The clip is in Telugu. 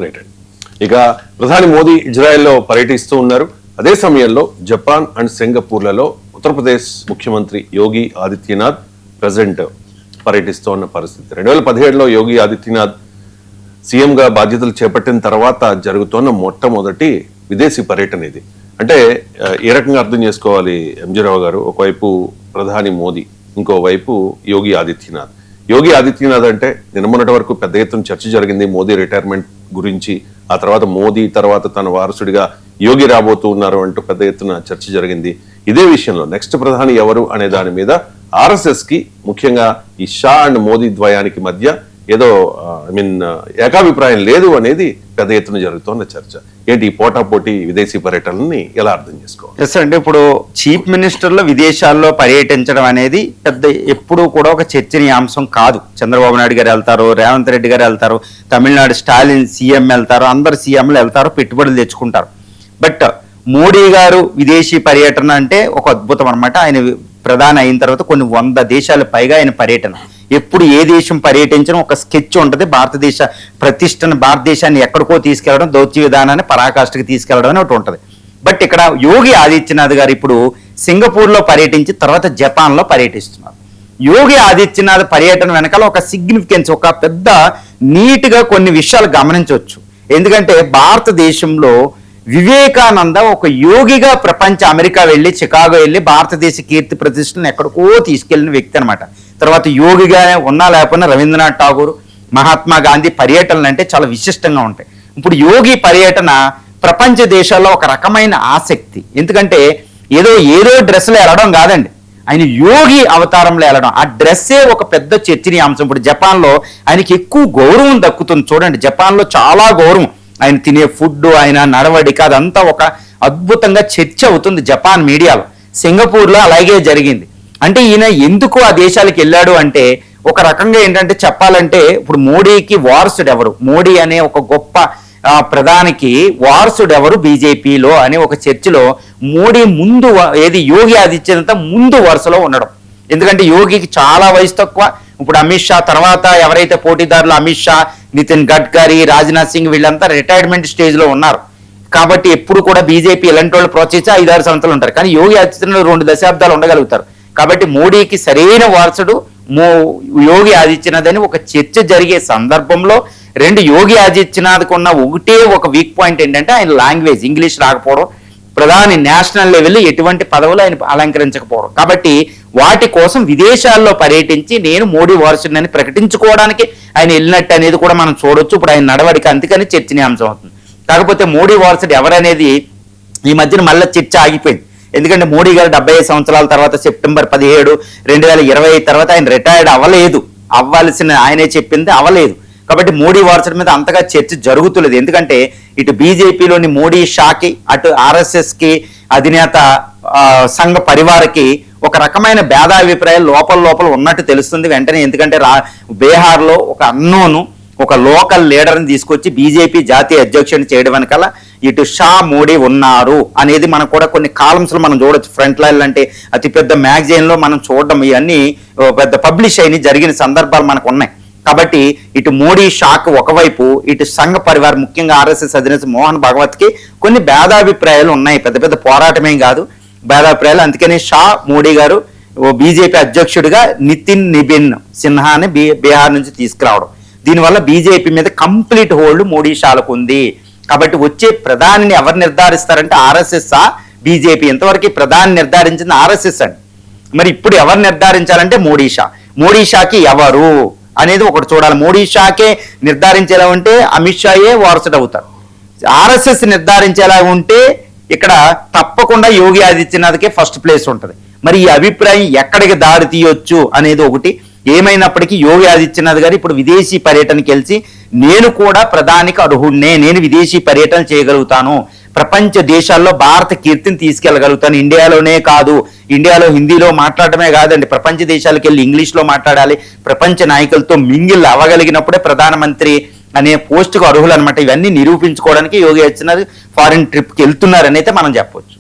రైట్. ఇక ప్రధాని మోదీ ఇజ్రాయెల్లో పర్యటిస్తూ ఉన్నారు. అదే సమయంలో జపాన్ అండ్ సింగపూర్లలో ఉత్తరప్రదేశ్ ముఖ్యమంత్రి యోగి ఆదిత్యనాథ్ ప్రజెంట్ పర్యటిస్తూ ఉన్న పరిస్థితి. 2017లో యోగి ఆదిత్యనాథ్ సీఎంగా బాధ్యతలు చేపట్టిన తర్వాత జరుగుతున్న మొట్టమొదటి విదేశీ పర్యటన ఇది. అంటే ఏ రకంగా అర్థం చేసుకోవాలి ఎంజీ రావు గారు? ఒకవైపు ప్రధాని మోదీ, ఇంకోవైపు యోగి ఆదిత్యనాథ్. యోగి ఆదిత్యనాథ్ అంటే నిన్నమొన్నటి వరకు పెద్ద ఎత్తున చర్చ జరిగింది మోదీ రిటైర్మెంట్ గురించి. ఆ తర్వాత మోదీ తర్వాత తన వారసుడిగా యోగి రాబోతూ ఉన్నారు అంటూ పెద్ద ఎత్తున చర్చ జరిగింది. ఇదే విషయంలో నెక్స్ట్ ప్రధాని ఎవరు అనే దాని మీద ఆర్ఎస్ఎస్ కి, ముఖ్యంగా ఈ షా అండ్ మోదీ ద్వయానికి మధ్య ఏదో ఏకాభిప్రాయం లేదు అనేది పెద్ద ఎత్తున జరుగుతున్న చర్చ. ఏంటి ఈ పోటాపోటీ విదేశీ పర్యటనని ఎలా అర్థం చేసుకోవాలి? ఎస్ అంటే ఇప్పుడు చీఫ్ మినిస్టర్లు విదేశాల్లో పర్యటించడం అనేది పెద్ద ఎప్పుడూ కూడా ఒక చర్చనీయాంశం కాదు. చంద్రబాబు నాయుడు గారు వెళ్తారు, రేవంత్ రెడ్డి గారు వెళ్తారు, తమిళనాడు స్టాలిన్ సీఎం వెళ్తారు, అందరు సీఎంలు వెళ్తారు, పెట్టుబడులు తెచ్చుకుంటారు. బట్ మోడీ గారు విదేశీ పర్యటన అంటే ఒక అద్భుతం అనమాట. ఆయన ప్రధాని అయిన తర్వాత కొన్ని 100 దేశాల పైగా ఆయన పర్యటన. ఎప్పుడు ఏ దేశం పర్యటించడం ఒక స్కెచ్ ఉంటుంది. భారతదేశ ప్రతిష్టను, భారతదేశాన్ని ఎక్కడికో తీసుకెళ్లడం, దౌత్య విధానాన్ని పరాకాష్ఠకి తీసుకెళ్లడం అని ఒకటి ఉంటుంది. బట్ ఇక్కడ యోగి ఆదిత్యనాథ్ గారు ఇప్పుడు సింగపూర్లో పర్యటించి తర్వాత జపాన్లో పర్యటిస్తున్నారు. యోగి ఆదిత్యనాథ్ పర్యటన వెనకాల ఒక సిగ్నిఫికెన్స్, ఒక పెద్ద నీట్గా కొన్ని విషయాలు గమనించవచ్చు. ఎందుకంటే భారతదేశంలో వివేకానంద ఒక యోగిగా ప్రపంచ అమెరికా వెళ్ళి, చికాగో వెళ్ళి భారతదేశ కీర్తి ప్రతిష్టలను ఎక్కడికో తీసుకెళ్లిన వ్యక్తి అనమాట. తర్వాత యోగిగానే ఉన్నా లేకపోయినా రవీంద్రనాథ్ ఠాగూర్, మహాత్మా గాంధీ పర్యటనలు అంటే చాలా విశిష్టంగా ఉంటాయి. ఇప్పుడు యోగి పర్యటన ప్రపంచ దేశాల్లో ఒక రకమైన ఆసక్తి. ఎందుకంటే ఏదో డ్రెస్సులో వెళ్ళడం కాదండి, ఆయన యోగి అవతారంలో వెళ్ళడం. ఆ డ్రెస్సే ఒక పెద్ద చర్చనీయాంశం. ఇప్పుడు జపాన్లో ఆయనకి ఎక్కువ గౌరవం దక్కుతుంది. చూడండి, జపాన్లో చాలా గౌరవం. ఆయన తినే ఫుడ్, ఆయన నడవడిక, అదంతా ఒక అద్భుతంగా చర్చ అవుతుంది జపాన్ మీడియాలో. సింగపూర్లో అలాగే జరిగింది. అంటే ఈయన ఎందుకు ఆ దేశాలకు వెళ్ళాడు అంటే ఒక రకంగా ఏంటంటే చెప్పాలంటే ఇప్పుడు మోడీకి వారసుడు ఎవరు, మోడీ అనే ఒక గొప్ప ప్రధానికి వారసుడు ఎవరు బీజేపీలో అనే ఒక చర్చలో మోడీ ముందు, యోగి ఆదిత్యనాథ్ ముందు వరుసలో ఉండడం. ఎందుకంటే యోగికి చాలా వయసు తక్కువ. ఇప్పుడు అమిత్ షా తర్వాత ఎవరైతే పోటీదారులు అమిత్ షా, నితిన్ గడ్కరీ, రాజ్నాథ్ సింగ్ వీళ్ళంతా రిటైర్మెంట్ స్టేజ్లో ఉన్నారు. కాబట్టి ఎప్పుడు కూడా బీజేపీ ఇలాంటి వాళ్ళు ప్రోత్సహించి 5-6 సంవత్సరాలు ఉంటారు. కానీ యోగి ఆదిత్యనాథ్ 2 దశాబ్దాలు ఉండగలుగుతారు. కాబట్టి మోడీకి సరైన వారసుడు యోగి ఆదిత్యనాథ్ అని ఒక చర్చ జరిగే సందర్భంలో యోగి ఆదిత్యనాథ్కు ఉన్న ఒక వీక్ పాయింట్ ఏంటంటే ఆయన లాంగ్వేజ్ ఇంగ్లీష్ రాకపోవడం, ప్రధాని నేషనల్ లెవెల్లో ఎటువంటి పదవులు ఆయన అలంకరించకపోవడం. కాబట్టి వాటి కోసం విదేశాల్లో పర్యటించి నేను మోడీ వారసుడిని ప్రకటించుకోవడానికి ఆయన వెళ్ళినట్టు అనేది కూడా మనం చూడొచ్చు. ఇప్పుడు ఆయన నడవడిక అందుకని చర్చనీయాంశం అవుతుంది. కాకపోతే మోడీ వారసుడు ఎవరనేది ఈ మధ్యన మళ్ళీ చర్చ ఆగిపోయింది. ఎందుకంటే మోడీ గారు 75 సంవత్సరాల తర్వాత సెప్టెంబర్ 17, 2020 తర్వాత ఆయన రిటైర్డ్ అవ్వాల్సిన ఆయనే చెప్పింది అవ్వలేదు. కాబట్టి మోడీ వారసుడి మీద అంతగా చర్చ జరుగుతులేదు. ఎందుకంటే ఇటు బీజేపీలోని మోడీ షాకి, అటు ఆర్ఎస్ఎస్కి అధినేత సంఘ పరివారకి ఒక రకమైన భేదాభిప్రాయాలు లోపల ఉన్నట్టు తెలుస్తుంది వెంటనే. ఎందుకంటే బీహార్లో ఒక అన్నోను, ఒక లోకల్ లీడర్ని తీసుకొచ్చి బీజేపీ జాతీయ అధ్యక్షుడిని చేయడం వెనకాల ఇటు షా, మోడీ ఉన్నారు అనేది మనం కూడా కొన్ని కాలమ్స్లో మనం చూడొచ్చు. ఫ్రంట్ లైన్ అంటే అతిపెద్ద మ్యాగజైన్లో మనం చూడడం, ఇవన్నీ పెద్ద పబ్లిష్ అయిన జరిగిన సందర్భాలు మనకు ఉన్నాయి. కాబట్టి ఇటు మోడీ షాక్ ఒకవైపు, ఇటు సంఘ పరివార్ ముఖ్యంగా ఆర్ఎస్ఎస్ అధినేత మోహన్ భగవత్కి కొన్ని భేదాభిప్రాయాలు ఉన్నాయి. పెద్ద పోరాటమేం కాదు, భేదాభిప్రాయాలు. అందుకని షా, మోడీ గారు బీజేపీ అధ్యక్షుడిగా నితిన్ నిబిన్ సిన్హాని బీహార్ నుంచి తీసుకురావడం, దీనివల్ల బీజేపీ మీద కంప్లీట్ హోల్డ్ మోడీ షాలకు ఉంది. కాబట్టి వచ్చే ప్రధానిని ఎవరు నిర్ధారిస్తారంటే ఆర్ఎస్ఎస్, బీజేపీ. ఇంతవరకు ప్రధాని నిర్ధారించింది ఆర్ఎస్ఎస్ అండి. మరి ఇప్పుడు ఎవరు నిర్ధారించాలంటే మోడీ షాకి ఎవరు అనేది ఒకటి చూడాలి. మోడీ షాకే నిర్ధారించేలా ఉంటే అమిత్ షాయే వారసుడు అవుతారు. ఆర్ఎస్ఎస్ నిర్ధారించేలా ఉంటే ఇక్కడ తప్పకుండా యోగి ఆదిత్యనాథ్కే ఫస్ట్ ప్లేస్ ఉంటుంది. మరి ఈ అభిప్రాయం ఎక్కడికి దారి తీయొచ్చు అనేది ఒకటి. ఏమైనప్పటికీ యోగి ఆదిత్యనాథ్ గారు ఇప్పుడు విదేశీ పర్యటనకి వెళ్చి నేను కూడా ప్రధానికి అర్హుడినే, నేను విదేశీ పర్యటన చేయగలుగుతాను, ప్రపంచ దేశాల్లో భారత కీర్తిని తీసుకెళ్లగలుగుతాను, ఇండియాలోనే కాదు, ఇండియాలో హిందీలో మాట్లాడటమే కాదండి, ప్రపంచ దేశాలకు వెళ్ళి ఇంగ్లీష్లో మాట్లాడాలి, ప్రపంచ నాయకులతో మింగిల్ అవ్వగలిగినప్పుడే ప్రధానమంత్రి అనే పోస్టుకు అర్హులు అనమాట. ఇవన్నీ నిరూపించుకోవడానికి యోగి ఆదిత్యనాథ్ ఫారిన్ ట్రిప్కి వెళ్తున్నారని అయితే మనం చెప్పవచ్చు.